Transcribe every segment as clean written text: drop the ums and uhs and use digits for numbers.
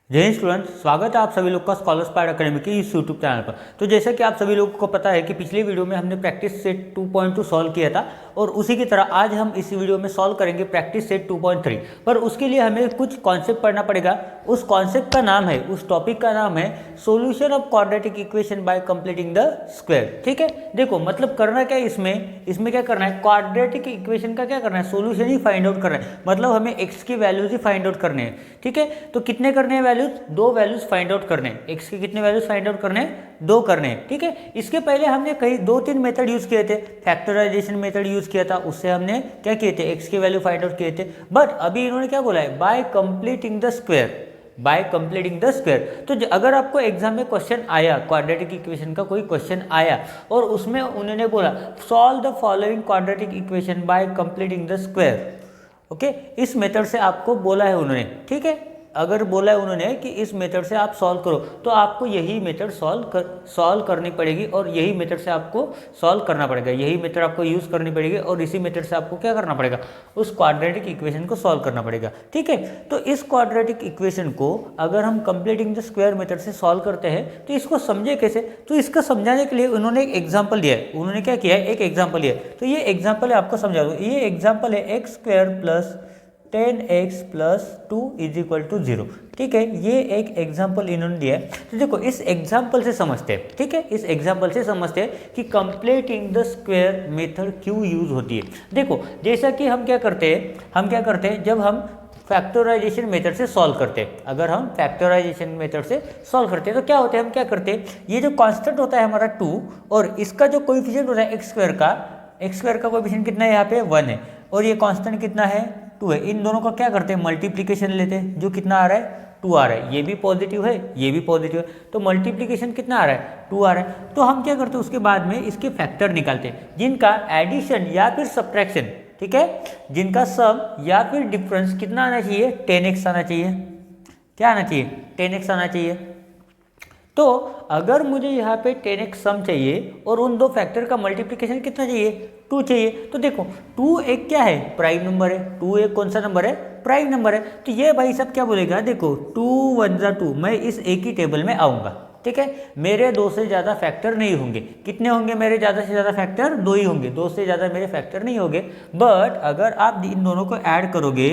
जय हिंद स्टूडेंट्स, स्वागत है आप सभी लोग का स्कॉलर्स पार्ट अकेडमी के इस यूट्यूब चैनल पर। तो जैसा कि आप सभी लोगों को पता है कि पिछले वीडियो में हमने प्रैक्टिस सेट 2.2 सॉल्व किया था और उसी की तरह आज हम इस वीडियो में सॉल्व करेंगे प्रैक्टिस सेट 2.3। पर उसके लिए हमें कुछ कॉन्सेप्ट पढ़ना पड़ेगा। उस कॉन्सेप्ट का नाम है, उस टॉपिक का नाम है solution of quadratic equation by completing the square. ठीक है, देखो मतलब करना क्या है इसमें क्या करना है, क्वाड्रेटिक इक्वेशन का क्या करना है, सोल्यूशन ही फाइंड आउट करना है। मतलब हमें एक्स की वैल्यूज ही फाइंड आउट करने हैं। ठीक है, तो कितने करने हैं वैल्यूज, दो वैल्यूज फाइंड आउट करने हैं। एक्स के कितने वैल्यूज फाइंड आउट करने हैं, दो करने हैं। ठीक है, इसके पहले हमने कई 2-3 मेथड यूज किए थे। फैक्टराइजेशन मेथड यूज किया था, उससे हमने क्या किए थे, एक्स की वैल्यू फाइंड आउट किए थे। बट अभी इन्होंने क्या बोला है, bye completing the square, bye completing the square. तो अगर आपको एग्जाम में क्वेश्चन आया, क्वाड्रेटिक इक्वेशन का कोई क्वेश्चन आया और उसमें उन्होंने बोला solve the following quadratic equation by completing the square, okay, इस मेथड से आपको बोला है उन्होंने। ठीक है, अगर बोला है उन्होंने कि इस मेथड से आप सॉल्व करो तो आपको यही मेथड सॉल्व करनी पड़ेगी और यही मेथड से आपको सॉल्व करना पड़ेगा, यही मेथड आपको यूज़ करनी पड़ेगी और इसी मेथड से आपको क्या करना पड़ेगा, उस क्वाड्रेटिक इक्वेशन को सॉल्व करना पड़ेगा। ठीक है, तो इस क्वाड्रेटिक इक्वेशन को अगर हम कंप्लीटिंग द स्क्वायर मेथड से सॉल्व करते हैं तो इसको समझे कैसे, तो इसका समझाने के लिए उन्होंने एक एग्जाम्पल दिया है। उन्होंने क्या किया है, एक एग्जाम्पल दिया है। तो ये एग्जाम्पल है, आपको समझा दूँ। ये एग्जाम्पल है X square plus 10x plus 2 is equal to 0। ठीक है, ये एक एग्जाम्पल इन्होंने दिया है। तो देखो इस एग्जाम्पल से समझते हैं, ठीक है, इस एग्जाम्पल से समझते हैं कि कंप्लीटिंग द स्क्वायर मेथड क्यों यूज होती है। देखो जैसा कि हम क्या करते हैं जब हम फैक्टराइजेशन मेथड से सॉल्व करते हैं, अगर हम फैक्टराइजेशन मेथड से सॉल्व करते हैं तो क्या होता है, हम क्या करते हैं, ये जो कांस्टेंट होता है हमारा 2 और इसका जो कोएफिशिएंट होता है एक्स स्क्वायर का कोएफिशिएंट कितना है, यहाँ पे 1 है और ये कांस्टेंट कितना है, 2 है। इन दोनों का क्या करते हैं, मल्टीप्लीकेशन लेते हैं, जो कितना आ रहा है, 2 आ रहा है। ये भी पॉजिटिव है, ये भी पॉजिटिव है, तो मल्टीप्लीकेशन कितना आ रहा है, 2 आ रहा है। तो हम क्या करते हैं, उसके बाद में इसके फैक्टर निकालते हैं जिनका एडिशन या फिर सब्ट्रैक्शन, ठीक है, जिनका सम या फिर डिफरेंस कितना आना चाहिए, 10x आना चाहिए। क्या आना चाहिए, 10x आना चाहिए। तो अगर मुझे यहाँ पे 10x सम चाहिए और उन दो फैक्टर का मल्टीप्लिकेशन कितना चाहिए, 2 चाहिए। तो देखो 2 एक क्या है, प्राइम नंबर है। 2 एक कौन सा नंबर है, प्राइम नंबर है। तो ये भाई सब क्या बोलेगा, देखो 2 1 जा 2, मैं इस एक ही टेबल में आऊँगा। ठीक है, मेरे 2 से ज़्यादा फैक्टर नहीं होंगे। कितने होंगे मेरे ज़्यादा से ज़्यादा फैक्टर, 2 ही होंगे, 2 से ज़्यादा मेरे फैक्टर नहीं होंगे। बट अगर आप इन दोनों को ऐड करोगे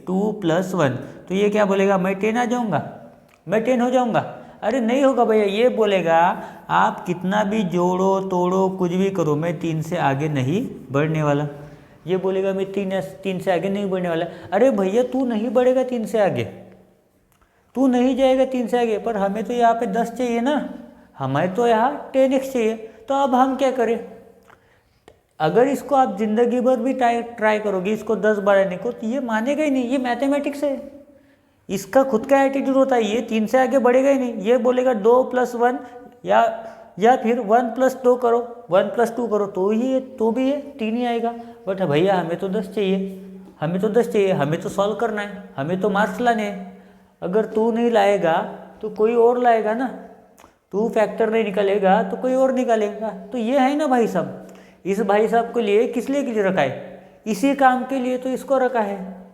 2 + 1 तो ये क्या बोलेगा, मैं 10 आ जाऊँगा, मैं 10 हो जाऊँगा। अरे नहीं होगा भैया, ये बोलेगा आप कितना भी जोड़ो तोड़ो कुछ भी करो, मैं 3 से आगे नहीं बढ़ने वाला। ये बोलेगा मैं 3 से आगे नहीं बढ़ने वाला। अरे भैया तू नहीं बढ़ेगा 3 से आगे, तू नहीं जाएगा 3 से आगे, पर हमें तो यहाँ पे 10 चाहिए ना, हमें तो यहाँ 10x चाहिए। तो अब हम क्या करें, अगर इसको आप जिंदगी भर भी ट्राई करोगे इसको 10 बढ़ाने को तो ये मानेगा ही नहीं, ये मैथमेटिक्स है, इसका खुद का एटीट्यूड होता है, ये 3 से आगे बढ़ेगा ही नहीं। ये बोलेगा 2 + 1 या फिर 1 + 2 करो, 1 + 2 करो तो ही तो भी ये 3 ही आएगा। बट भैया हमें तो 10 चाहिए, हमें तो 10 चाहिए, हमें तो सॉल्व करना है, हमें तो मार्क्स लाने हैं। अगर तू नहीं लाएगा तो कोई और लाएगा ना, तू फैक्टर नहीं निकालेगा तो कोई और निकालेगा। तो ये है ना भाई साहब, इस भाई साहब के लिए किस लिए रखा है, इसी काम के लिए तो इसको रखा है,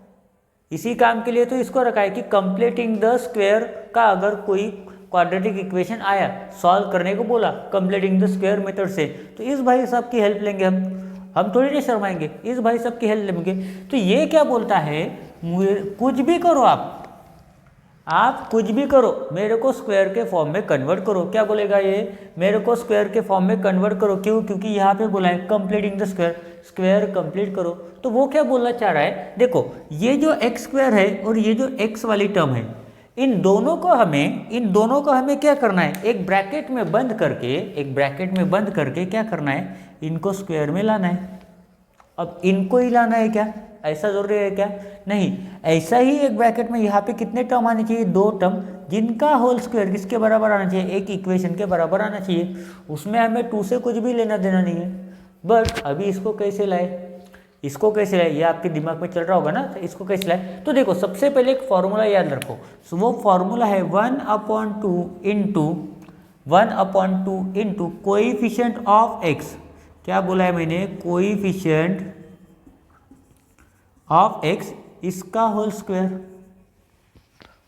इसी काम के लिए तो इसको रखा है कि कंप्लीटिंग द स्क्वायर का अगर कोई क्वाड्रेटिक इक्वेशन आया, सॉल्व करने को बोला कंप्लीटिंग द स्क्वायर मेथड से, तो इस भाई साहब की हेल्प लेंगे हम थोड़ी नहीं शर्माएंगे, इस भाई साहब की हेल्प लेंगे। तो ये क्या बोलता है, कुछ भी करो आप कुछ भी करो, मेरे को स्क्वायर के फॉर्म में कन्वर्ट करो। क्या बोलेगा ये, मेरे को स्क्वायर के फॉर्म में कन्वर्ट करो। क्यों, क्योंकि यहाँ पे बोला है completing the square, square complete करो। तो वो क्या बोलना चाह रहा है, देखो ये जो एक्स स्क्वायर है और ये जो एक्स वाली टर्म है, इन दोनों को हमें क्या करना है, एक ब्रैकेट में बंद करके क्या करना है, इनको स्क्वायर में लाना है। अब इनको ही लाना है क्या, ऐसा जरूरी है क्या, नहीं। ऐसा ही एक ब्रैकेट में यहाँ पे कितने टर्म आने चाहिए, 2 टर्म, जिनका होल स्क्वायर किसके बराबर आना चाहिए, एक इक्वेशन के बराबर आना चाहिए। उसमें हमें 2 से कुछ भी लेना देना नहीं है। बट अभी इसको कैसे लाए, ये आपके दिमाग में चल रहा होगा ना, तो इसको कैसे लाए। तो देखो सबसे पहले एक फॉर्मूला याद रखो, वो फॉर्मूला है 1/2 इंटू कोएफिशिएंट ऑफ एक्स। क्या बोला है मैंने, कोएफिशिएंट ऑफ एक्स, इसका whole square.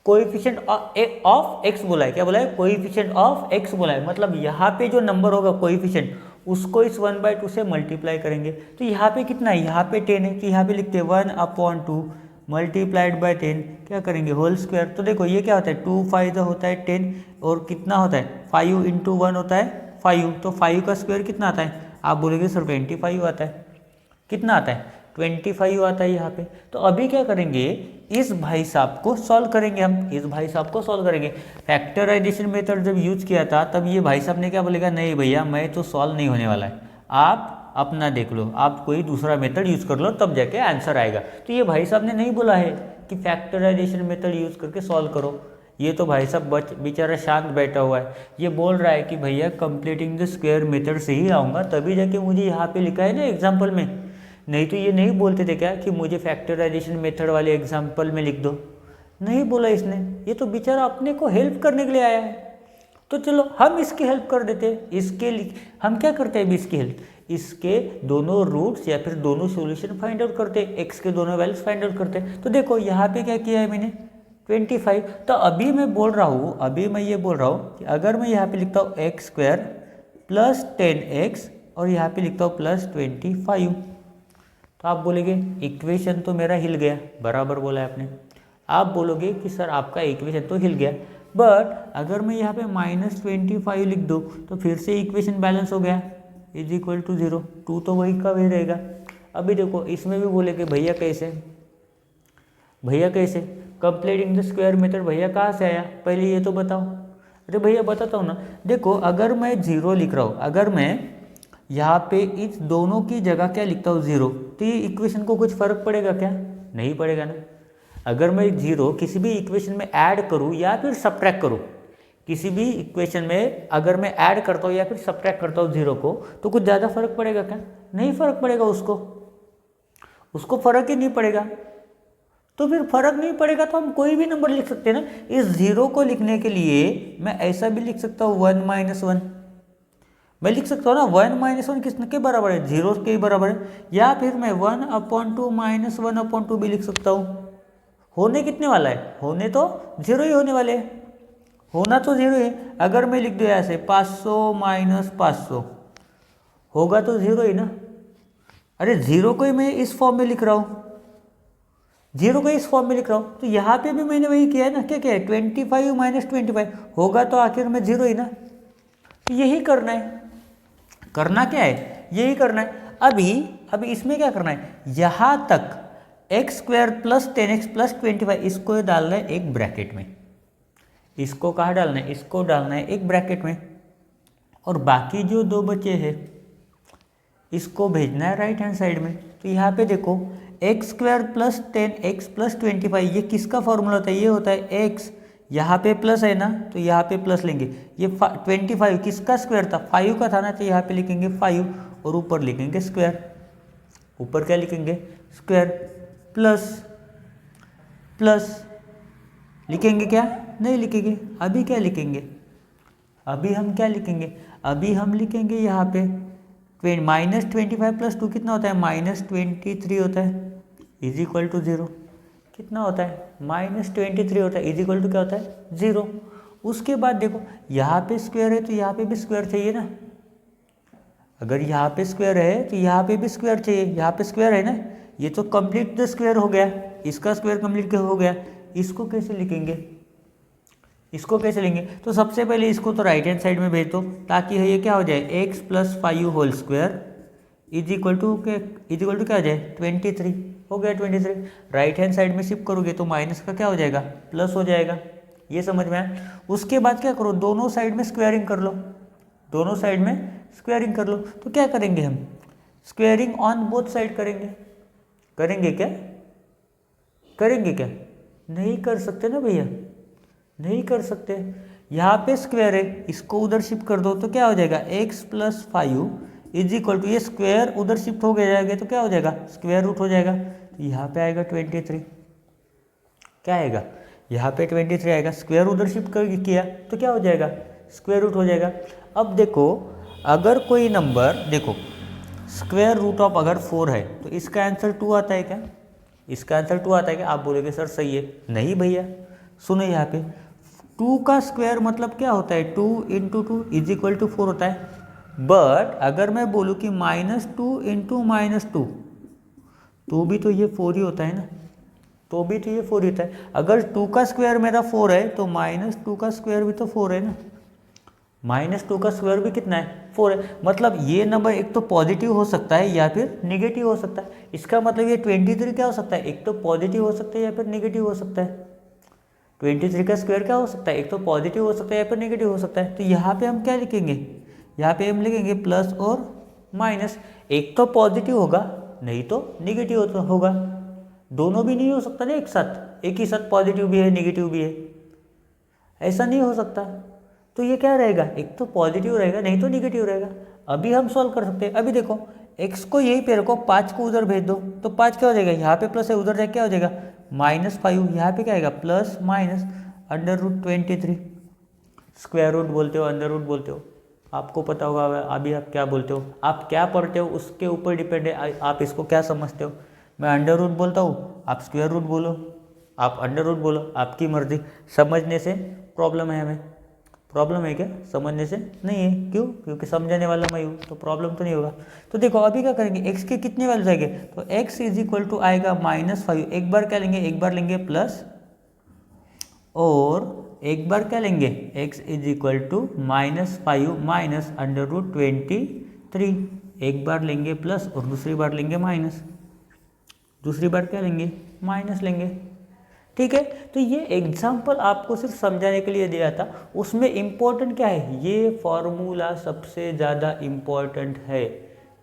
Coefficient of X बोला है, क्या बोला है, कोएफिशिएंट ऑफ एक्स बोला है, मतलब यहाँ पे जो नंबर होगा कोएफिशिएंट उसको इस 1/2 से मल्टीप्लाई करेंगे। तो यहाँ पे कितना है, यहाँ पे 10 है, तो यहाँ पे लिखते हैं 1/2 मल्टीप्लाइड बाय 10, क्या करेंगे होल स्क्वायर। तो देखो ये क्या होता है, 2 5 होता है 10, और कितना होता है 5 × 1 होता है 5, तो 5 का स्क्वायर कितना आता है, आप बोलोगे सर 25 आता है, कितना आता है 25 आता है यहाँ पे। तो अभी क्या करेंगे, इस भाई साहब को सॉल्व करेंगे, हम इस भाई साहब को सॉल्व करेंगे। फैक्टराइजेशन मेथड जब यूज किया था तब ये भाई साहब ने क्या बोलेगा, नहीं भैया मैं तो सॉल्व नहीं होने वाला है, आप अपना देख लो, आप कोई दूसरा मेथड यूज कर लो तब जाके आंसर आएगा। तो ये भाई साहब ने नहीं बोला है कि फैक्टराइजेशन मेथड यूज करके सॉल्व करो, ये तो भाई साहब बेचारा शांत बैठा हुआ है, ये बोल रहा है कि भैया कंप्लीटिंग द स्क्वायर मेथड से ही आऊँगा, तभी जाके मुझे यहाँ पे लिखा है ना एग्जाम्पल में, नहीं तो ये नहीं बोलते थे क्या कि मुझे फैक्टराइजेशन मेथड वाले एग्जाम्पल में लिख दो, नहीं बोला इसने, ये तो बेचारा अपने को हेल्प करने के लिए आया है। तो चलो हम इसकी हेल्प कर देते हैं, इसके लिए हम क्या करते हैं अभी इसकी हेल्प, इसके दोनों रूट्स या फिर दोनों सॉल्यूशन फाइंड आउट करते हैं, एक्स के दोनों वैल्यूज फाइंड आउट करते हैं। तो देखो यहाँ पे क्या किया है मैंने 25, तो अभी मैं बोल रहा हूँ, अभी मैं ये बोल रहा हूँ कि अगर मैं यहाँ पे लिखता हूँ x² + 10x और यहाँ पे लिखता हूँ +25, तो आप बोलेंगे इक्वेशन तो मेरा हिल गया, बराबर बोला है आपने, आप बोलोगे कि सर आपका इक्वेशन तो हिल गया, बट अगर मैं यहाँ पे -25 लिख दूँ तो फिर से इक्वेशन बैलेंस हो गया, = 0, 2 तो वही का वही रहेगा। अभी देखो इसमें भी बोलेगे भैया कैसे, भैया कैसे कंप्लीटिंग द स्क्वायर मेथड, भैया कहाँ से आया, पहले ये तो बताओ। अरे भैया बताता हूँ ना, देखो अगर मैं 0 लिख रहा हूँ, अगर मैं यहाँ पे इस दोनों की जगह क्या लिखता हूँ 0, तो ये इक्वेशन को कुछ फर्क पड़ेगा क्या, नहीं पड़ेगा ना। अगर मैं 0 किसी भी इक्वेशन में ऐड करूँ या फिर सब्ट्रैक्ट करूँ, किसी भी इक्वेशन में अगर मैं ऐड करता हूँ या फिर सब्ट्रैक्ट करता हूँ 0 को, तो कुछ ज़्यादा फर्क पड़ेगा क्या, नहीं फर्क पड़ेगा, उसको फर्क ही नहीं पड़ेगा। तो फिर फर्क नहीं पड़ेगा तो हम कोई भी नंबर लिख सकते हैं ना। इस 0 को लिखने के लिए मैं ऐसा भी लिख सकता हूँ 1 - 1, मैं लिख सकता हूँ ना 1 - 1 किसके बराबर है, 0 के बराबर है, या फिर मैं 1/2 - 1/2 भी लिख सकता हूँ। होने कितने वाला है, होने तो 0 ही होने वाले हैं, होना तो 0 है। अगर मैं लिख दूँ ऐसे 500 - 500 होगा तो 0 ही ना। अरे 0 को ही मैं इस फॉर्म में लिख रहा हूँ, 0 को इस फॉर्म में लिख रहा हूँ, तो यहाँ पे भी मैंने वही किया है ना, क्या क्या है 25 - 25 होगा तो आखिर में 0 ही ना। तो यही करना है, करना क्या है, यही करना है। अभी इसमें क्या करना है, यहाँ तक x² + 10x + 25 इसको डालना है एक ब्रैकेट में, इसको कहाँ डालना है, इसको डालना है एक ब्रैकेट में, और बाकी जो 2 बचे हैं इसको भेजना है राइट हैंड साइड में। तो यहाँ पे देखो x² + 10x + 25 ये किसका फॉर्मूला होता है, ये होता है x, यहाँ पे प्लस है ना तो यहाँ पे प्लस लेंगे, ये 25 किसका स्क्वायर था, 5 का था ना, तो यहाँ पे लिखेंगे 5 और ऊपर लिखेंगे स्क्वायर, ऊपर क्या लिखेंगे स्क्वायर, प्लस लिखेंगे क्या, नहीं लिखेंगे। अभी क्या लिखेंगे, अभी हम क्या लिखेंगे, अभी हम लिखेंगे यहाँ पे -25 + 2 कितना होता है, -23 होता है, = 0, कितना होता है -23 होता है, = क्या होता है 0। उसके बाद देखो यहाँ पे स्क्वायर है तो यहाँ पे भी स्क्वायर चाहिए ना, अगर यहाँ पे स्क्वायर है तो यहाँ पे भी स्क्वायर चाहिए, यहाँ पे स्क्वायर है ना, ये तो कंप्लीट द स्क्वायर हो गया, इसका स्क्वायर कंप्लीट हो गया। इसको कैसे लिखेंगे, इसको कैसे लेंगे, तो सबसे पहले इसको तो राइट हैंड साइड में भेज दो, ताकि ये क्या हो जाए x + 5 होल स्क्वायर = क्या हो जाए 23, हो गया 23। राइट हैंड साइड में शिफ्ट करोगे तो माइनस का क्या हो जाएगा, प्लस हो जाएगा, ये समझ में आया। उसके बाद क्या करो, दोनों साइड में स्क्वायरिंग कर लो, दोनों साइड में स्क्वायरिंग कर लो। तो क्या करेंगे हम, स्क्वायरिंग ऑन बोथ साइड करेंगे, करेंगे क्या, करेंगे क्या, नहीं कर सकते ना भैया, नहीं कर सकते। यहाँ पे स्क्वायर है, इसको उधर शिफ्ट कर दो तो क्या हो जाएगा x + 5 = ये स्क्वायर उधर शिफ्ट हो गया जाएगा तो क्या हो जाएगा स्क्वायर रूट हो जाएगा, तो यहाँ पे आएगा 23, क्या आएगा यहाँ पे 23 आएगा, स्क्वायर उधर शिफ्ट कर किया तो क्या हो जाएगा स्क्वायर रूट हो जाएगा। अब देखो अगर कोई नंबर, देखो स्क्वायर रूट ऑफ अगर 4 है तो इसका आंसर 2 आता है क्या, इसका आंसर 2 आता है क्या, आप बोलोगे सर सही है, नहीं भैया सुनो यहाँ पे 2 का स्क्वायर मतलब क्या होता है 2 इंटू 2 इज इक्वल टू 4 होता है। बट अगर मैं बोलूँ कि -2 इंटू -2 तो भी तो ये 4 ही होता है ना, तो भी तो ये 4 ही होता है। अगर 2 का स्क्वायर मेरा 4 है तो -2 का स्क्वायर भी तो 4 है ना, -2 का स्क्वायर भी कितना है 4 है। मतलब ये नंबर एक तो पॉजिटिव हो सकता है या फिर निगेटिव हो सकता है। इसका मतलब ये 23 क्या हो सकता है, एक तो पॉजिटिव हो सकता है या फिर निगेटिव हो सकता है। 23 का स्क्वायर क्या हो सकता है, एक तो पॉजिटिव हो सकता है या फिर नेगेटिव हो सकता है। तो यहाँ पे हम क्या लिखेंगे, यहाँ पे हम लिखेंगे प्लस और माइनस। एक तो पॉजिटिव होगा नहीं तो निगेटिव होगा, दोनों भी नहीं हो सकता ना एक साथ, एक ही साथ पॉजिटिव भी है निगेटिव भी है, ऐसा नहीं हो सकता। तो ये क्या रहेगा, एक तो पॉजिटिव रहेगा नहीं तो निगेटिव रहेगा। अभी हम सॉल्व कर सकते हैं। अभी देखो x को यही पे रखो, 5 को उधर भेज दो तो 5 क्या हो जाएगा, यहाँ पे प्लस है उधर जाए क्या हो जाएगा -5, यहाँ पे क्या आएगा प्लस माइनस √23। स्क्वायर रूट बोलते हो अंडर रूट बोलते हो, आपको पता होगा अभी आप क्या बोलते हो, आप क्या पढ़ते हो उसके ऊपर डिपेंड है आप इसको क्या समझते हो। मैं अंडर रूट बोलता हूँ, आप स्क्वायर रूट बोलो, आप अंडर रूट बोलो, आपकी मर्जी। समझने से प्रॉब्लम है हमें, प्रॉब्लम है क्या, समझने से नहीं है। क्यों, क्योंकि समझाने वाला मैं हूँ तो प्रॉब्लम तो नहीं होगा। तो देखो अभी क्या करेंगे, x के कितने वैल्यूज आएंगे, तो x इज इक्वल टू आएगा -5। एक बार क्या लेंगे, एक बार लेंगे प्लस और एक बार क्या लेंगे, x is equal to -5 minus √23। एक बार लेंगे प्लस और दूसरी बार लेंगे माइनस, दूसरी बार क्या लेंगे माइनस लेंगे। ठीक है, तो ये एग्जाम्पल आपको सिर्फ समझाने के लिए दिया था। उसमें इम्पोर्टेंट क्या है, ये फॉर्मूला सबसे ज़्यादा इम्पोर्टेंट है।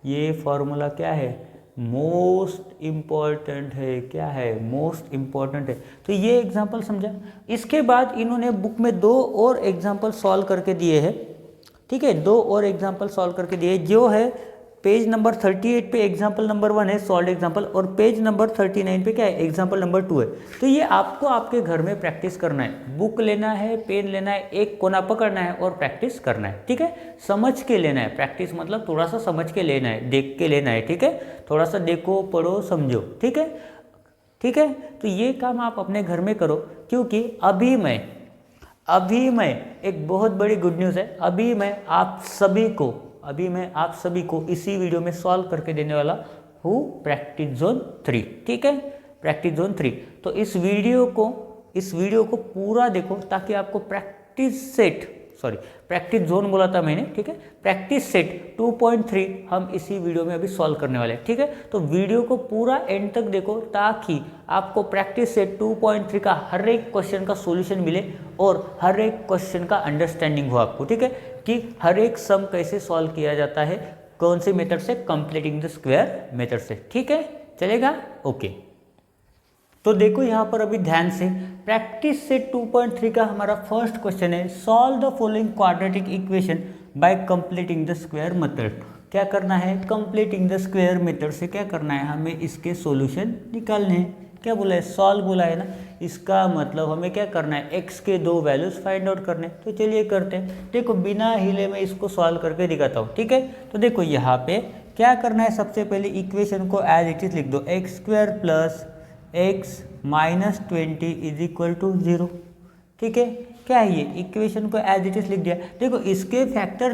ये फॉर्मूला क्या है, मोस्ट इम्पॉर्टेंट है। क्या है, मोस्ट इम्पॉर्टेंट है। तो ये एग्जाम्पल समझा। इसके बाद इन्होंने बुक में 2 और एग्जाम्पल सॉल्व करके दिए हैं। ठीक है, 2 और एग्जाम्पल सॉल्व करके दिए, जो है पेज नंबर 38 पे एग्जाम्पल नंबर 1 है सॉल्व एग्जाम्पल, और पेज नंबर 39 पे क्या है, एग्जाम्पल नंबर 2 है। तो ये आपको आपके घर में प्रैक्टिस करना है। बुक लेना है, पेन लेना है, एक कोना पकड़ना है और प्रैक्टिस करना है। ठीक है, समझ के लेना है। प्रैक्टिस मतलब थोड़ा सा समझ के लेना है, देख के लेना है। ठीक है, थोड़ा सा देखो, पढ़ो, समझो। ठीक है, ठीक है। तो ये काम आप अपने घर में करो, क्योंकि अभी मैं एक बहुत बड़ी गुड न्यूज़ है। अभी मैं आप सभी को इसी वीडियो में सॉल्व करके देने वाला हूँ प्रैक्टिस जोन 3। ठीक है, प्रैक्टिस जोन 3। तो इस वीडियो को पूरा देखो, ताकि आपको प्रैक्टिस जोन बोला था मैंने। ठीक है, प्रैक्टिस सेट 2.3 हम इसी वीडियो में अभी सॉल्व करने वाले हैं। ठीक है, तो वीडियो को पूरा एंड तक देखो, ताकि आपको प्रैक्टिस सेट 2.3 का हर एक क्वेश्चन का सॉल्यूशन मिले और हर एक क्वेश्चन का अंडरस्टैंडिंग हो आपको। ठीक है, कि हर एक सम कैसे सॉल्व किया जाता है, कौन से मेथड से, कंप्लीटिंग द स्क्वायर मेथड से। ठीक है, चलेगा, ओके। तो देखो यहाँ पर अभी ध्यान से, प्रैक्टिस सेट 2.3 का हमारा फर्स्ट क्वेश्चन है, solve the following quadratic equation by completing the square method. क्या करना है, कंप्लीटिंग द स्क्वायर मेथड से क्या करना है, हमें इसके सॉल्यूशन निकालने हैं। क्या बोला है, सॉल्व बोला है ना, इसका मतलब हमें क्या करना है, x के 2 वैल्यूज फाइंड आउट करने। तो चलिए करते हैं। देखो बिना हिले में इसको सॉल्व करके दिखाता हूँ। ठीक है, तो देखो यहाँ पे क्या करना है, सबसे पहले इक्वेशन को एज इट इज लिख दो, x² plus x -20 is equal to 0। ठीक है, क्या है ये, इक्वेशन को एज इट इज लिख दिया। देखो इसके फैक्टर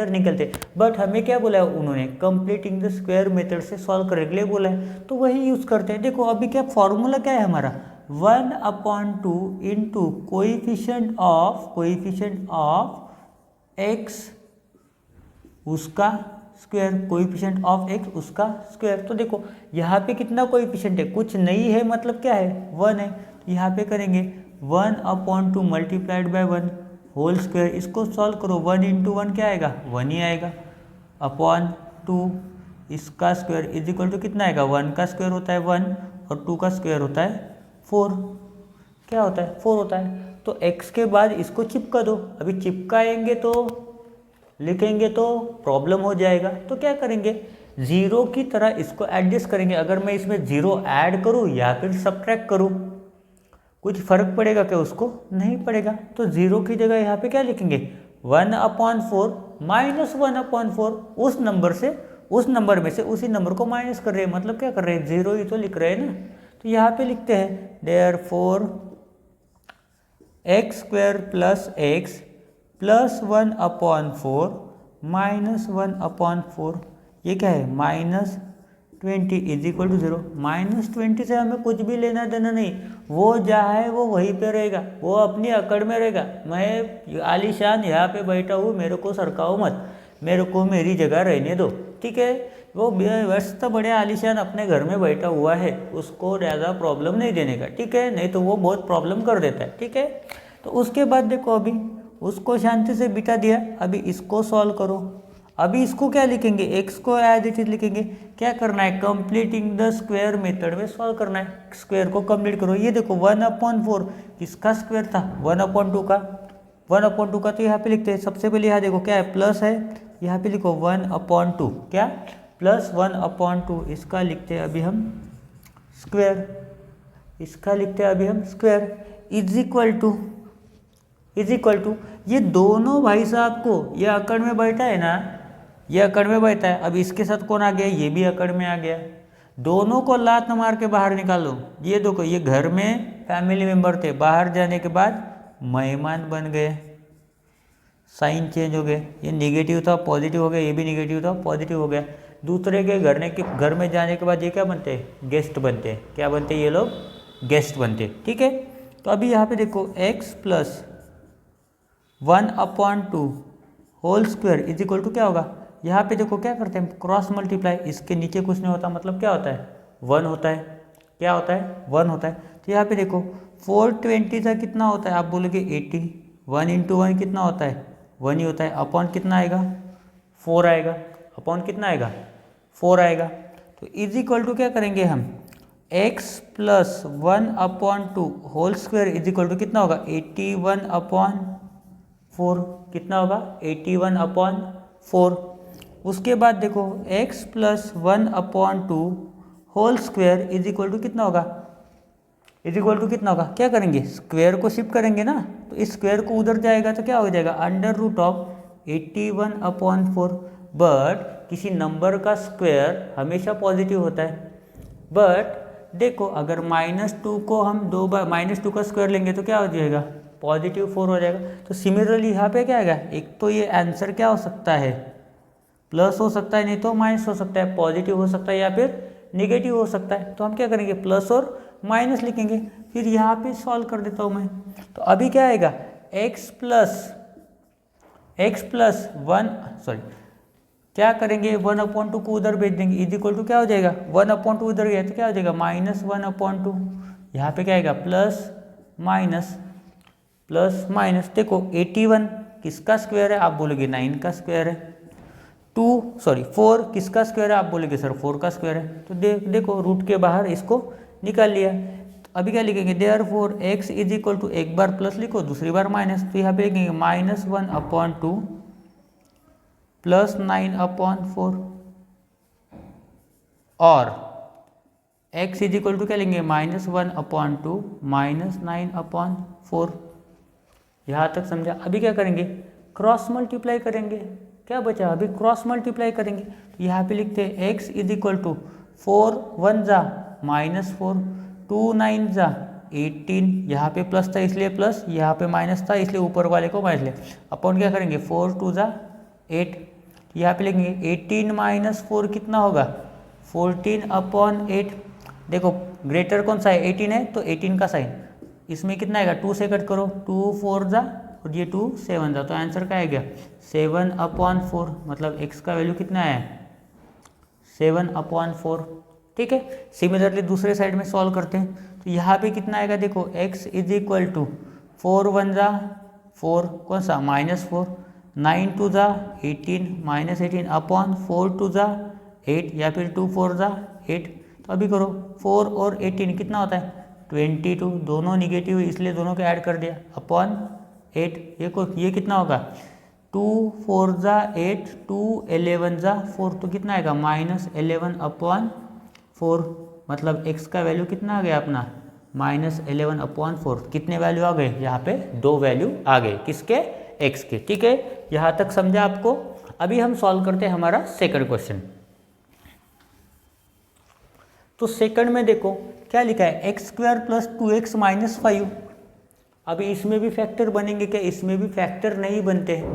निकलते हैं, बट हमें क्या बोला है उन्होंने, कंप्लीटिंग द स्क्वायर मेथड से सॉल्व करने के लिए बोला है, तो वही यूज करते हैं। देखो अभी क्या फॉर्मूला क्या है हमारा, 1/2 इंटू कोएफिशिएंट ऑफ x उसका स्क्वायर, कोएफिशिएंट ऑफ x उसका स्क्वायर। तो देखो यहाँ पे कितना कोएफिशिएंट है, कुछ नहीं है, मतलब क्या है 1 है। तो यहाँ पे करेंगे 1/2 मल्टीप्लाइड बाय 1 होल स्क्वायर। इसको सॉल्व करो, 1 इंटू 1 क्या आएगा, 1 ही आएगा, अपॉन 2 इसका स्क्वायर इज इक्वल टू कितना आएगा, 1 का स्क्वायर होता है 1 और 2 का स्क्वायर होता है 4। क्या होता है, 4 होता है। तो x के बाद इसको चिपका दो। अभी चिपकाएंगे तो लिखेंगे तो प्रॉब्लम हो जाएगा, तो क्या करेंगे, 0 की तरह इसको एडजस्ट करेंगे। अगर मैं इसमें 0 ऐड करूँ या फिर सब्ट्रैक्ट करूँ, कुछ फर्क पड़ेगा क्या, उसको नहीं पड़ेगा। तो 0 की जगह यहाँ पे क्या लिखेंगे, 1/4 माइनस 1/4, उस नंबर में से उसी नंबर को माइनस कर रहे हैं, मतलब क्या कर रहे हैं, 0 ही तो लिख रहे हैं ना। तो यहाँ पे लिखते हैं therefore x square plus x plus 1/4 minus 1/4, ये क्या है -20 इज इक्वल टू 0। -20 से हमें कुछ भी लेना देना नहीं, वो जहाँ है वो वहीं पे रहेगा, वो अपनी अकड़ में रहेगा। मैं आलीशान यहाँ पे बैठा हूँ, मेरे को सरकाओ मत, मेरे को मेरी जगह रहने दो, ठीक है। वो व्यस्त बड़े आलीशान अपने घर में बैठा हुआ है, उसको ज़्यादा प्रॉब्लम नहीं देने का, ठीक है, नहीं तो वो बहुत प्रॉब्लम कर देता है, ठीक है। तो उसके बाद देखो, अभी उसको शांति से बिठा दिया, अभी इसको सॉल्व करो। अभी इसको क्या लिखेंगे, एक्स को एज इट इज लिखेंगे। क्या करना है, कंप्लीटिंग द स्क्वायर मेथड में सॉल्व करना है, स्क्वायर को कंप्लीट करो। ये देखो 1/4 किसका स्क्वायर था, 1/2 का, 1/2 का। तो यहाँ पे लिखते हैं, सबसे पहले यहाँ देखो क्या है, प्लस है, यहाँ पे लिखो 1/2, क्या प्लस 1/2, इसका लिखते हैं अभी हम स्क्वायर, इसका लिखते हैं अभी हम स्क्वायर, इज इक्वल टू ये दोनों भाई साहब को, ये अकड़ में बैठा है ना, ये अकड़ में बैठा है। अब इसके साथ कौन आ गया, ये भी अकड़ में आ गया, दोनों को लात मार के बाहर निकालो। ये देखो, ये घर में फैमिली मेंबर थे, बाहर जाने के बाद मेहमान बन गए, साइन चेंज हो गए, ये निगेटिव था पॉजिटिव हो गया, ये भी निगेटिव था पॉजिटिव हो गया। दूसरे के घर में जाने के बाद ये क्या बनते हैं, गेस्ट बनते हैं। क्या बनते हैं, ये लोग गेस्ट बनते हैं, ठीक है। तो अभी यहाँ पे देखो x plus 1/2 whole square is equal to क्या होगा, यहाँ पे देखो क्या करते हैं, क्रॉस मल्टीप्लाई, इसके नीचे कुछ नहीं होता, मतलब क्या होता है 1 होता है, क्या होता है 1 होता है। तो यहाँ पे देखो 420 का कितना होता है, आप बोलोगे 80, 1 × 1 कितना होता है 1 ही होता है, अपॉन कितना आएगा 4 आएगा, अपॉन कितना आएगा 4 आएगा। तो इज इक्वल टू क्या करेंगे हम, x plus 1/2 whole square is equal to कितना होगा 81/4, कितना होगा 81/4। उसके बाद देखो x plus 1/2 whole square is equal to कितना होगा, इज इक्वल टू कितना होगा, क्या करेंगे स्क्वायर को शिफ्ट करेंगे ना, तो इस स्क्वायर को उधर जाएगा तो क्या हो जाएगा √81/4। बट किसी नंबर का स्क्वायर हमेशा पॉजिटिव होता है, बट देखो अगर -2 को हम 2 बार -2 का स्क्वायर लेंगे तो क्या हो जाएगा +4 हो जाएगा। तो सिमिलरली यहाँ पे क्या आएगा, एक तो ये आंसर क्या हो सकता है प्लस हो सकता है, नहीं तो माइनस हो सकता है, पॉजिटिव हो सकता है या फिर निगेटिव हो सकता है। तो हम क्या करेंगे प्लस और माइनस लिखेंगे, फिर यहाँ पे सॉल्व कर देता हूँ मैं। तो अभी क्या आएगा x प्लस 1 क्या करेंगे 1/2 को उधर भेज देंगे, इज इक्वल टू क्या हो जाएगा 1/2 उधर गया तो क्या हो जाएगा -1/2। यहाँ पे क्या आएगा प्लस माइनस देखो 81 किसका स्क्वायर है, आप बोलोगे 9 का स्क्वायर है। 4 किसका स्क्वायर है, आप बोलेंगे सर 4 का स्क्वायर है। तो देखो रूट के बाहर इसको निकाल लिया। तो अभी क्या लिखेंगे, therefore x is equal to, एक बार प्लस लिखो दूसरी बार माइनस, तो यहाँ पे लिखेंगे -1/2 प्लस 9/4 और x इज इक्वल टू क्या लेंगे -1/2 माइनस 9/4। यहाँ तक समझा। अभी क्या करेंगे क्रॉस मल्टीप्लाई करेंगे, क्या बचा अभी क्रॉस मल्टीप्लाई करेंगे। तो यहाँ पे लिखते हैं x इज इक्वल टू 4 1 जा -4, 2 9 जा 18, यहाँ पे प्लस था इसलिए प्लस, यहाँ पे माइनस था इसलिए ऊपर वाले को माइनस ले, अपन क्या करेंगे 4 2 जा 8, यहाँ पे लिखेंगे 18 - 4 कितना होगा 14/8। देखो ग्रेटर कौन सा है 18 है, तो 18 का साइन इसमें कितना आएगा 2 से कट करो, 2 4 जा और ये 2 7 जा, तो आंसर क्या आएगा 7/4। मतलब x का वैल्यू कितना है 7/4, ठीक है। सिमिलरली दूसरे साइड में सॉल्व करते हैं, तो यहाँ पे कितना आएगा देखो x इज इक्वल टू 4 1 जा 4, कौन सा -4, 9 2 जा 18 -18 अपॉन 4 2 जा 8 या फिर 2 4 जा 8। तो अभी करो 4 और 18 कितना होता है 22, दोनों निगेटिव इसलिए दोनों को ऐड कर दिया अपॉन 8। ये कितना होगा 2 4 जा 8, 2 11 जा 4, तो कितना आएगा -11/4। मतलब x का वैल्यू कितना आ गया अपना -11/4। कितने वैल्यू आ गए यहाँ पे 2 वैल्यू आ गए, किसके x के, ठीक है। यहाँ तक समझा आपको। अभी हम सॉल्व करते हैं हमारा सेकंड क्वेश्चन। तो सेकंड में देखो क्या लिखा है x² + 2x - 5। अब इसमें भी फैक्टर बनेंगे क्या? इसमें भी फैक्टर नहीं बनते हैं,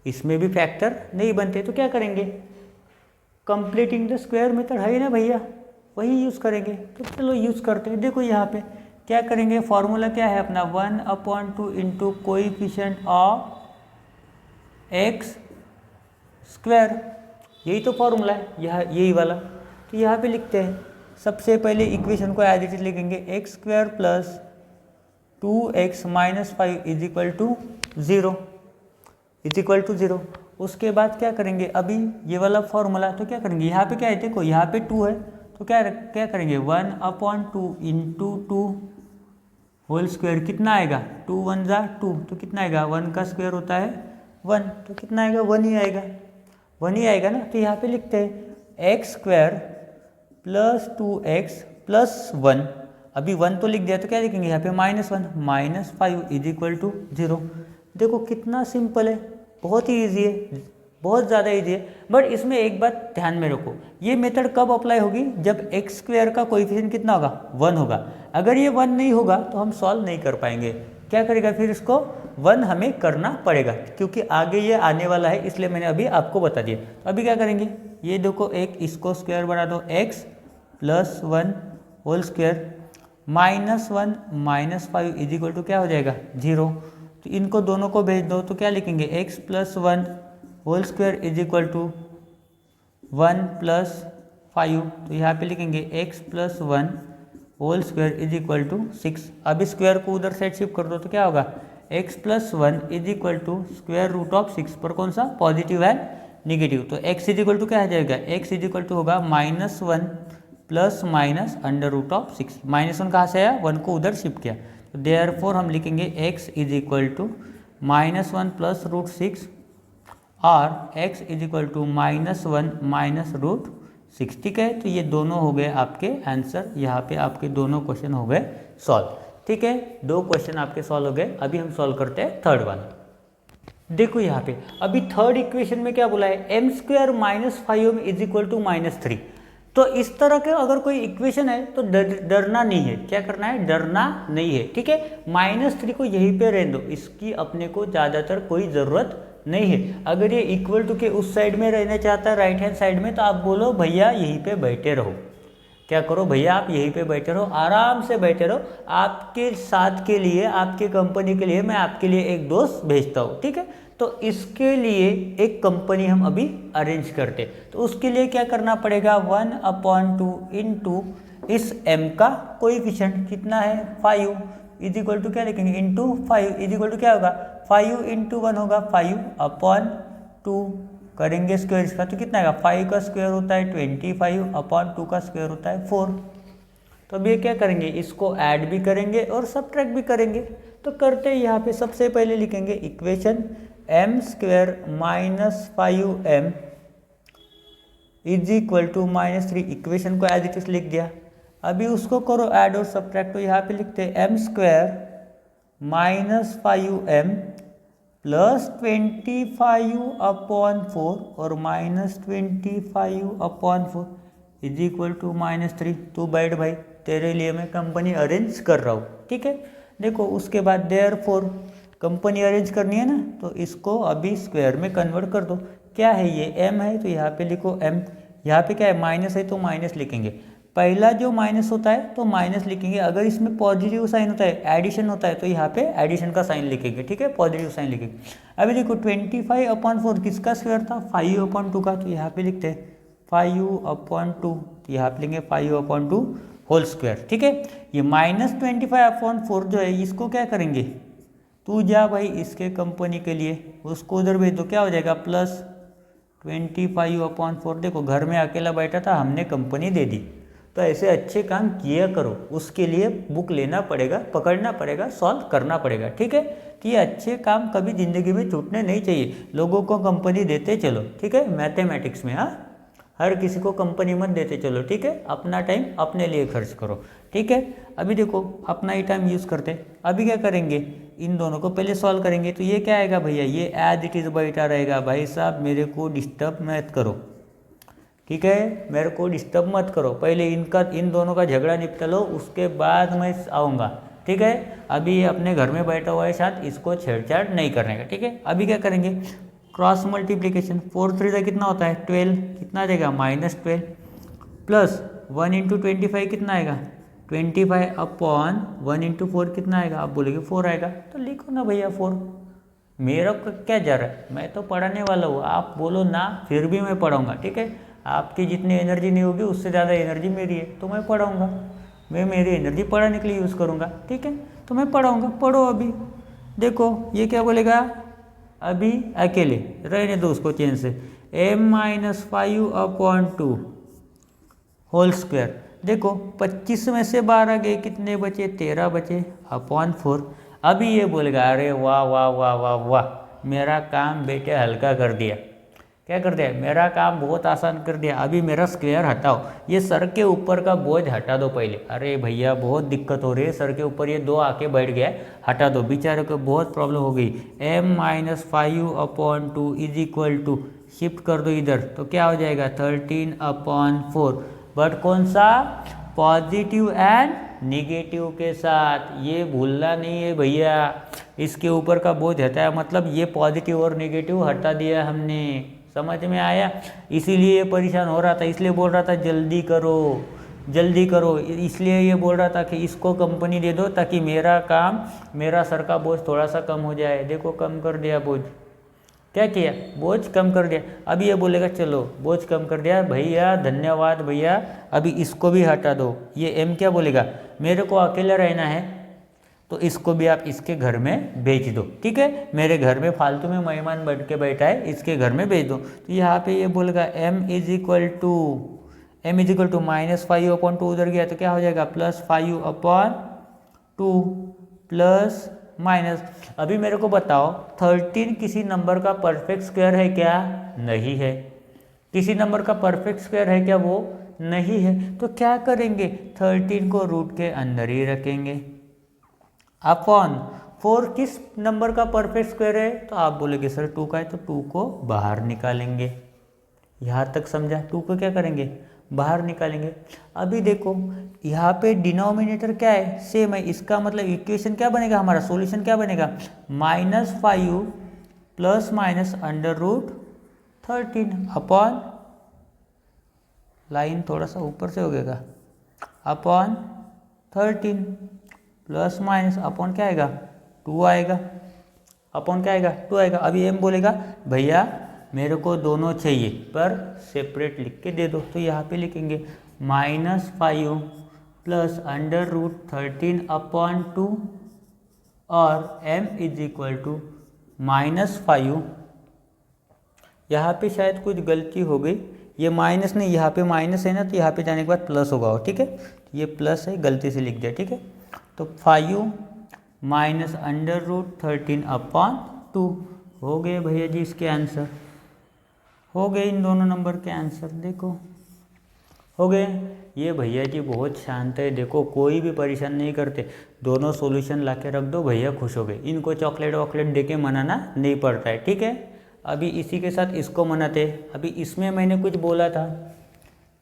इसमें भी फैक्टर नहीं बनते, तो क्या करेंगे? कंप्लीटिंग द स्क्वायर मेथड है ना भैया, वही यूज़ करेंगे। तो चलो यूज़ करते हैं। देखो यहाँ पे क्या करेंगे, फॉर्मूला क्या है अपना, 1/2 into coefficient of x square, यही तो फॉर्मूला है यही वाला। तो यहाँ पे लिखते हैं, सबसे पहले इक्वेशन को एज इट इज लिखेंगे, X square plus 2x minus 5 is equal to 0 उसके बाद क्या करेंगे, अभी ये वाला फॉर्मूला, तो क्या करेंगे, यहाँ पे क्या है, देखो यहाँ पे 2 है, तो क्या करेंगे, 1/2 इंटू 2 होल स्क्वायर, कितना आएगा, 2 1 जा 2, तो कितना आएगा, 1 का स्क्वायर होता है 1, तो कितना आएगा, 1 ही आएगा ना। तो यहाँ पे लिखते हैं x square plus 2x plus 1, अभी 1 तो लिख दिया, तो क्या लिखेंगे यहाँ पे -1 माइनस 5 इज इक्वल टू 0। देखो कितना सिंपल है, बहुत ही ईजी है, बहुत ज़्यादा ईजी है। बट इसमें एक बात ध्यान में रखो, ये मेथड कब अप्लाई होगी, जब एक्स स्क्वायर का कोएफिशिएंट कितना होगा, 1 होगा। अगर ये 1 नहीं होगा तो हम सॉल्व नहीं कर पाएंगे। क्या करेगा फिर, इसको 1 हमें करना पड़ेगा, क्योंकि आगे ये आने वाला है, इसलिए मैंने अभी आपको बता दिया। तो अभी क्या करेंगे, ये देखो एक इसको स्क्वायर बना दो, x plus 1 whole square -1 minus 5 is equal to क्या हो जाएगा, 0। तो इनको दोनों को भेज दो, तो क्या लिखेंगे, x plus 1 whole square is equal to 1 plus 5, तो यहाँ पे लिखेंगे x plus 1 whole square is equal to 6। अब स्क्वायर को उधर साइड शिफ्ट कर दो, तो क्या होगा, x plus 1 is equal to square root of 6, पर कौन सा, पॉजिटिव है निगेटिव, तो x इज इक्वल टू क्या आ जाएगा, x इज इक्वल टू होगा -1 plus minus under root of 6, -1 कहाँ से आया, 1 को उधर शिफ्ट किया, तो देयरफॉर हम लिखेंगे x is equal to -1 plus root 6 और x is equal to -1 minus root 6, ठीक है। तो ये दोनों हो गए आपके आंसर, यहाँ पे आपके दोनों क्वेश्चन हो गए सॉल्व, ठीक है। 2 क्वेश्चन आपके सॉल्व हो गए। अभी हम सॉल्व करते हैं थर्ड वाला। देखो यहाँ पे अभी थर्ड इक्वेशन में क्या बोला है, m square minus 5m is equal to -3। तो इस तरह के अगर कोई इक्वेशन है तो डरना नहीं है, क्या करना है, डरना नहीं है, ठीक है। -3 को यहीं पे रहने दो, इसकी अपने को ज़्यादातर कोई ज़रूरत नहीं है। अगर ये इक्वल टू के उस साइड में रहना चाहता है, राइट हैंड साइड में, तो आप बोलो भैया यहीं पे बैठे रहो, क्या करो भैया, आप यहीं पे बैठे रहो, आराम से बैठे रहो। आपके साथ के लिए, आपके कंपनी के लिए मैं आपके लिए एक दोस्त भेजता हूँ, ठीक है। तो इसके लिए एक कंपनी हम अभी अरेंज करते, तो उसके लिए क्या करना पड़ेगा, 1/2 इंटू इस m का कोएफिशिएंट कितना है 5 इज इक्वल टू क्या लिखेंगे, इंटू 5 इज इक्वल टू क्या होगा, 5 इंटू 1 होगा 5/2, करेंगे स्क्वायर इसका, तो कितना आएगा, 5 का स्क्वायर होता है 25/2 का स्क्वायर होता है 4। तो अब ये क्या करेंगे, इसको ऐड भी करेंगे और सब्ट्रैक्ट भी करेंगे। तो करते हैं, यहाँ पे सबसे पहले लिखेंगे equation m square minus 5m is equal to -3, equation को एज इट इज लिख दिया। अभी उसको करो ऐड और सब्ट्रैक्ट, तो यहाँ पे लिखते हैं m square minus 5m plus 25/4 और -25/4 इज इक्वल टू -3। तू बैठ भाई, तेरे लिए मैं कंपनी अरेंज कर रहा हूँ, ठीक है। देखो उसके बाद देयरफॉर कंपनी अरेंज करनी है ना, तो इसको अभी स्क्वायर में कन्वर्ट कर दो। क्या है ये, m है, तो यहाँ पे लिखो m, यहाँ पे क्या है, माइनस है तो माइनस लिखेंगे, पहला जो माइनस होता है तो माइनस लिखेंगे, अगर इसमें पॉजिटिव साइन होता है, एडिशन होता है, तो यहाँ पे एडिशन का साइन लिखेंगे, ठीक है, पॉजिटिव साइन लिखेंगे। अभी देखो 25/4 किसका स्क्वायर था, 5/2 का, तो यहाँ पे लिखते हैं 5/2, तो यहाँ पे लिखेंगे 5/2 होल स्क्वायर, ठीक है। ये -25/4 जो है, इसको क्या करेंगे, तू जा भाई इसके कंपनी के लिए, उसको उधर भेज दो, क्या हो जाएगा, प्लस 25/4। देखो घर में अकेला बैठा था, हमने कंपनी दे दी। तो ऐसे अच्छे काम किया करो, उसके लिए बुक लेना पड़ेगा, पकड़ना पड़ेगा, सॉल्व करना पड़ेगा, ठीक है। तो ये अच्छे काम कभी ज़िंदगी में छूटने नहीं चाहिए, लोगों को कंपनी देते चलो, ठीक है, मैथमेटिक्स में, हाँ, हर किसी को कंपनी मत देते चलो, ठीक है। अपना टाइम अपने लिए खर्च करो, ठीक है। अभी देखो अपना ही टाइम यूज़ करते, अभी क्या करेंगे, इन दोनों को पहले सॉल्व करेंगे। तो ये क्या आएगा भैया, ये एज इट इज़ बैठा रहेगा, भाई साहब मेरे को डिस्टर्ब मत करो, ठीक है, मेरे को डिस्टर्ब मत करो, पहले इन दोनों का झगड़ा निपटा लो, उसके बाद मैं आऊँगा। ठीक है। अभी ये अपने घर में बैठा हुआ है शायद, इसको छेड़छाड़ नहीं करने का, ठीक है। अभी क्या करेंगे, क्रॉस मल्टीप्लीकेशन, 4 3 कितना होता है 12, कितना आ जाएगा -12 प्लस 1 × 25 कितना आएगा 25 अपॉन 1 × 4 कितना आएगा, आप बोलेंगे 4 आएगा, तो लिखो ना भैया 4। मेरा क्या जा रहा है, मैं तो पढ़ाने वाला हूँ, आप बोलो ना फिर भी मैं पढ़ाऊँगा, ठीक है। आपकी जितनी एनर्जी नहीं होगी उससे ज़्यादा एनर्जी मेरी है, तो मैं पढ़ाऊँगा, मैं मेरी एनर्जी पढ़ाने के लिए यूज़ करूँगा, ठीक है। तो मैं पढ़ाऊँगा, पढ़ो। अभी देखो ये क्या बोलेगा, अभी अकेले रहने दो उसको चेंज से, m-5 अपॉन 2 होल स्क्वायर। देखो 25 में से 12 गए, कितने बचे 13 बचे अपॉन 4। अभी ये बोलेगा अरे वाह वाह वाह वाह वाह, मेरा काम बेटे हल्का कर दिया। क्या कर दिया, मेरा काम बहुत आसान कर दिया। अभी मेरा स्क्वायर हटाओ, ये सर के ऊपर का बोझ हटा दो पहले। अरे भैया बहुत दिक्कत हो रही है, सर के ऊपर ये 2 आके बैठ गया है, हटा दो, बेचारे को बहुत प्रॉब्लम हो गई। m-5 upon 2 is equal to, shift कर दो इधर, तो क्या हो जाएगा 13 अपॉन 4, बट कौन सा, पॉजिटिव एंड निगेटिव के साथ। ये भूलना नहीं है भैया, इसके ऊपर का बोझ हटाया मतलब ये पॉजिटिव और निगेटिव हटा दिया हमने, समझ में आया। इसीलिए ये परेशान हो रहा था, इसलिए बोल रहा था जल्दी करो जल्दी करो, इसलिए ये बोल रहा था कि इसको कंपनी दे दो ताकि मेरा काम, मेरा सर का बोझ थोड़ा सा कम हो जाए। देखो कम कर दिया बोझ, क्या किया, बोझ कम कर दिया। अभी ये बोलेगा चलो बोझ कम कर दिया भैया, धन्यवाद भैया, अभी इसको भी हटा दो। ये एम क्या बोलेगा, मेरे को अकेला रहना है तो इसको भी आप इसके घर में भेज दो, ठीक है। मेरे घर में फालतू में मेहमान बैठ के बैठा है, इसके घर में भेज दो। तो यहाँ पे ये बोलेगा m is equal to -5 upon 2 उधर गया तो क्या हो जाएगा +5 अपॉन 2 प्लस माइनस। अभी मेरे को बताओ 13 किसी नंबर का परफेक्ट स्क्वायर है क्या, नहीं है। किसी नंबर का परफेक्ट स्क्वायर है क्या, वो नहीं है। तो क्या करेंगे, 13 को रूट के अंदर ही रखेंगे। अपॉन 4 किस नंबर का परफेक्ट स्क्वायर है, तो आप बोलेंगे सर 2 का है, तो 2 को बाहर निकालेंगे। यहाँ तक समझा, 2 को क्या करेंगे, बाहर निकालेंगे। अभी देखो यहाँ पे डिनोमिनेटर क्या है, सेम है, इसका मतलब इक्वेशन क्या बनेगा, हमारा सॉल्यूशन क्या बनेगा, -5 प्लस माइनस √13 अपॉन, लाइन थोड़ा सा ऊपर से हो गएगा, अपॉन 13 प्लस माइनस अपॉन क्या आएगा 2 आएगा, अपॉन क्या आएगा 2 आएगा। अभी एम बोलेगा भैया मेरे को दोनों चाहिए पर सेपरेट लिख के दे दो, तो यहाँ पे लिखेंगे -5 प्लस √13 अपॉन 2 और m इज इक्वल टू -5। यहाँ पे शायद कुछ गलती हो गई, ये माइनस नहीं, यहाँ पे माइनस है ना, तो यहाँ पे जाने के बाद प्लस होगा, ठीक है। ये प्लस है, गलती से लिख दिया, ठीक है। तो 5 माइनस √13 अपॉन 2 हो गए भैया जी इसके आंसर, हो गए इन दोनों नंबर के आंसर, देखो हो गए। ये भैया जी बहुत शांत है, देखो कोई भी परेशान नहीं करते, दोनों सॉल्यूशन ला के रख दो, भैया खुश हो गए। इनको चॉकलेट वॉकलेट दे के मनाना नहीं पड़ता है, ठीक है। अभी इसी के साथ इसको मनाते। अभी इसमें मैंने कुछ बोला था,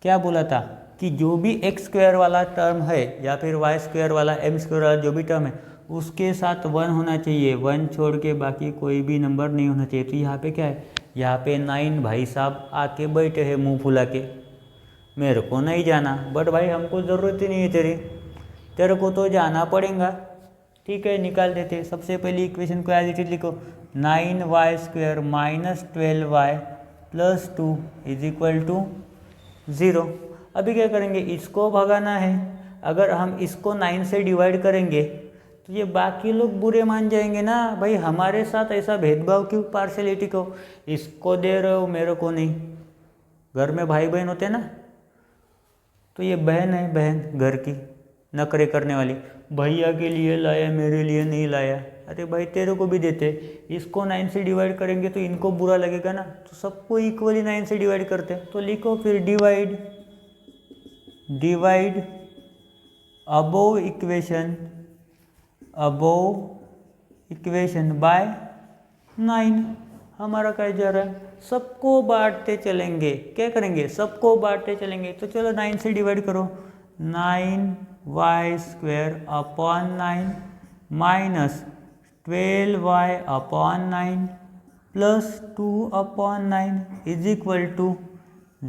क्या बोला था कि जो भी x² वाला टर्म है या फिर y² वाला m² वाला जो भी टर्म है उसके साथ 1 होना चाहिए, 1 छोड़ के बाकी कोई भी नंबर नहीं होना चाहिए। तो यहाँ पे क्या है, यहाँ पे 9 भाई साहब आके बैठे हैं मुंह फुला के, मेरे को नहीं जाना, बट भाई हमको ज़रूरत ही नहीं है तेरे को तो जाना पड़ेगा, ठीक है। निकाल देते, सबसे पहली इक्वेशन को एज इट इज लिखो, 9y² minus 12y plus 2 is equal to 0। अभी क्या करेंगे, इसको भगाना है। अगर हम इसको 9 से डिवाइड करेंगे तो ये बाकी लोग बुरे मान जाएंगे ना, भाई हमारे साथ ऐसा भेदभाव क्यों, पार्शलिटी को इसको दे रहे हो मेरे को नहीं। घर में भाई बहन होते ना, तो ये बहन है, बहन घर की नखरे करने वाली, भैया के लिए लाया मेरे लिए नहीं लाया, अरे भाई तेरे को भी देते। इसको 9 से डिवाइड करेंगे तो इनको बुरा लगेगा ना, तो सबको इक्वली 9 से डिवाइड करते हैं। तो लिखो फिर डिवाइड अबोव इक्वेशन बाय 9। हमारा क्या जा रहा है, सबको बांटते चलेंगे, क्या करेंगे, सबको बांटते चलेंगे। तो चलो 9 से डिवाइड करो, 9 Y square upon 9 minus 12y upon 9 plus 2 upon 9 is equal to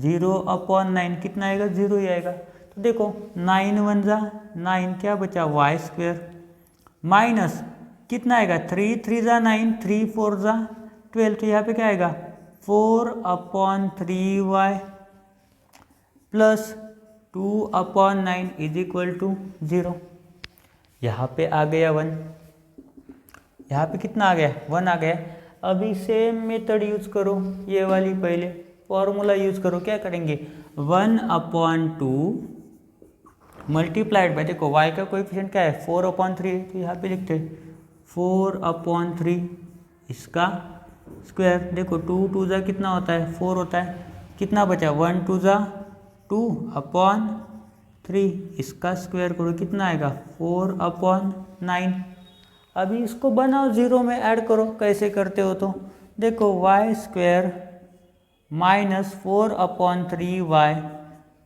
0 upon 9। कितना आएगा? 0 ही आएगा। तो देखो 9 1 जा 9, क्या बचा? वाई स्क्वेयर माइनस कितना आएगा? 3 3 जा 9, 3 4 जा 12। तो यहाँ पे क्या आएगा? 4 upon 3y plus 2 upon 9 is equal to 0। यहाँ पे आ गया 1, यहाँ पे कितना आ गया? 1 आ गया। अभी सेम मेथड यूज करो, ये वाली पहले फॉर्मूला यूज करो। क्या करेंगे? 1 अपॉन 2 मल्टीप्लाइड बाय, देखो y का कोएफिशिएंट क्या है? 4 अपॉन 3 है, तो यहाँ पे लिखते हैं 4 अपॉन 3 इसका स्क्वायर। देखो 2 2 जा कितना होता है? 4 होता है। कितना बचा? 1 2 जा 2 अपॉन 3 इसका स्क्वायर करो, कितना आएगा? 4 अपॉन 9। अभी इसको बनाओ, 0 में ऐड करो। कैसे करते हो? तो देखो Y square minus 4 upon 3y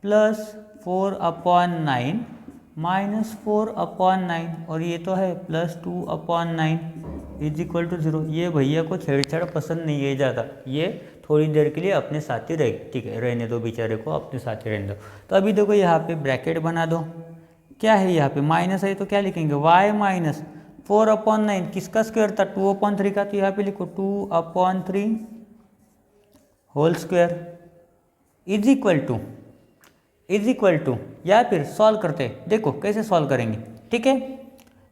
plus 4 upon 9 minus 4 upon 9, और ये तो है plus 2 upon 9 is equal to 0। ये भैया को छेड़छाड़ पसंद नहीं है ज़्यादा, ये थोड़ी देर के लिए अपने साथ ही रहे, ठीक है, रहने दो, बेचारे को अपने साथ ही रहने दो। तो अभी देखो यहाँ पे ब्रैकेट बना दो। क्या है? यहाँ पे माइनस है, तो क्या लिखेंगे? y माइनस 4 अपॉन 9 किसका स्क्वायर था? 2 अपॉन 3 का। तो यहाँ पे लिखो 2 upon 3 whole square is equal to या फिर सॉल्व करते हैं। देखो कैसे सॉल्व करेंगे, ठीक है।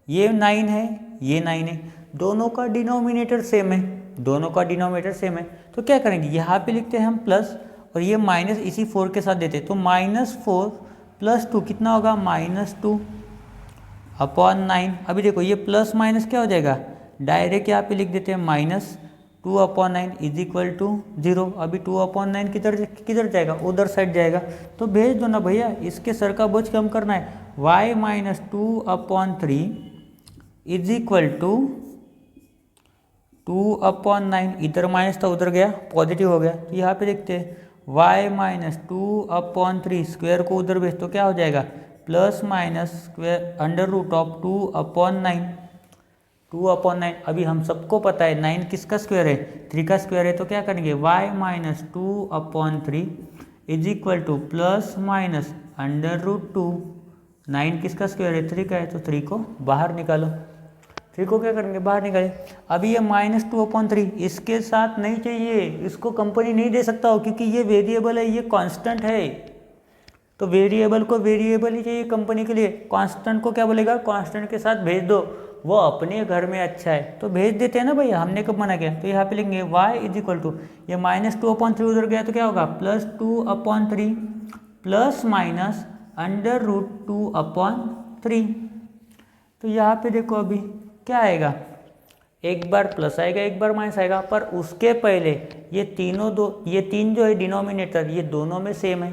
ये 9 है, ये 9 है, दोनों का डिनोमिनेटर सेम है, दोनों का डिनोमिनेटर सेम है। तो क्या करेंगे? यहाँ पे लिखते हैं हम प्लस, और ये माइनस इसी 4 के साथ देते हैं। तो -4 प्लस 2 कितना होगा? -2 अपॉन 9। अभी देखो ये प्लस माइनस क्या हो जाएगा? डायरेक्ट यहाँ पे लिख देते हैं -2 अपॉन 9 इज इक्वल टू 0। अभी 2 अपॉन 9 किधर जाएगा? उधर साइड जाएगा। तो भेज दो ना भैया, इसके सर का बोझ कम करना है। y minus 2 upon 3 is equal to 2 upon 9, इधर माइनस था उधर गया, पॉजिटिव हो गया। तो यहाँ पे देखते हैं y माइनस 2 अपॉन 3 स्क्वायर को उधर भेज तो क्या हो जाएगा? Plus minus square under root of 2 upon 9, 2 upon 9। अभी हम सबको पता है 9 किसका स्क्वायर है? 3 का स्क्वायर है। तो क्या करेंगे? y minus 2 upon 3 is equal to plus minus under root 2। 9 किसका स्क्वायर है? 3 का है, तो 3 को बाहर निकालो। 3 को क्या करेंगे? बाहर निकाले। अभी ये -2 अपॉन 3 इसके साथ नहीं चाहिए, इसको कंपनी नहीं दे सकता हो, क्योंकि ये वेरिएबल है, ये कांस्टेंट है। तो वेरिएबल को वेरिएबल ही चाहिए कंपनी के लिए। कांस्टेंट को क्या बोलेगा? कांस्टेंट के साथ भेज दो, वो अपने घर में अच्छा है। तो भेज देते हैं ना भैया, हमने कब मना किया? तो यहाँ पे लिखेंगे y इज इक्वल टू, ये -2 अपॉन 3 उधर गया तो क्या होगा? +2 upon 3 plus minus under root 2 upon 3। तो यहाँ पे देखो अभी क्या आएगा? एक बार प्लस आएगा, एक बार माइनस आएगा, पर उसके पहले ये तीन जो है डिनोमिनेटर, ये दोनों में सेम है।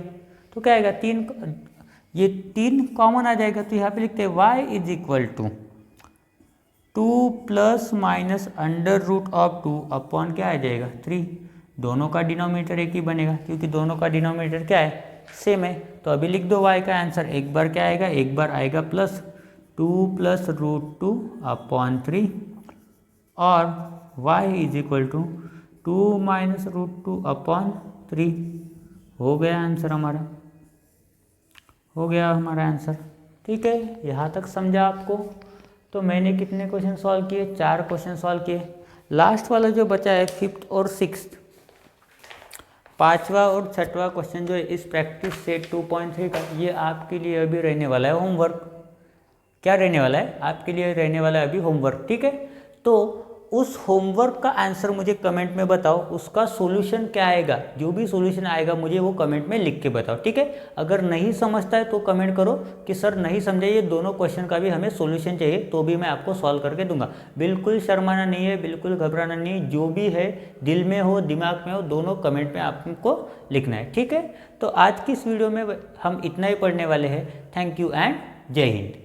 तो क्या आएगा? ये 3 कॉमन आ जाएगा। तो यहाँ पे लिखते हैं y is equal to 2 plus minus under root of 2 upon क्या आ जाएगा? 3। दोनों का डिनोमिनेटर एक ही बनेगा, क्योंकि दोनों का डिनोमिनेटर क्या है? सेम है। तो अभी लिख दो y का आंसर। एक बार क्या आएगा? एक बार आएगा प्लस 2 प्लस रूट 2 अपॉन 3, और y is equal to 2 minus root 2 upon 3। हो गया आंसर हमारा, हो गया हमारा आंसर। ठीक है, यहाँ तक समझा आपको? तो मैंने कितने क्वेश्चन सॉल्व किए? 4 क्वेश्चन सॉल्व किए। लास्ट वाला जो बचा है 5th और 6th, 5वां और 6वां क्वेश्चन जो है इस प्रैक्टिस सेट 2.3 का, ये आपके लिए अभी रहने वाला है होमवर्क। क्या रहने वाला है? आपके लिए रहने वाला है अभी होमवर्क। ठीक है, तो उस होमवर्क का आंसर मुझे कमेंट में बताओ, उसका सॉल्यूशन क्या आएगा। जो भी सॉल्यूशन आएगा मुझे वो कमेंट में लिख के बताओ। ठीक है, अगर नहीं समझता है तो कमेंट करो कि सर नहीं समझे, ये दोनों क्वेश्चन का भी हमें सॉल्यूशन चाहिए, तो भी मैं आपको सॉल्व करके दूंगा। बिल्कुल शर्माना नहीं है, बिल्कुल घबराना नहीं है, जो भी है दिल में हो दिमाग में हो, दोनों कमेंट में आपको लिखना है। ठीक है, तो आज की इस वीडियो में हम इतना ही पढ़ने वाले हैं। थैंक यू एंड जय हिंद।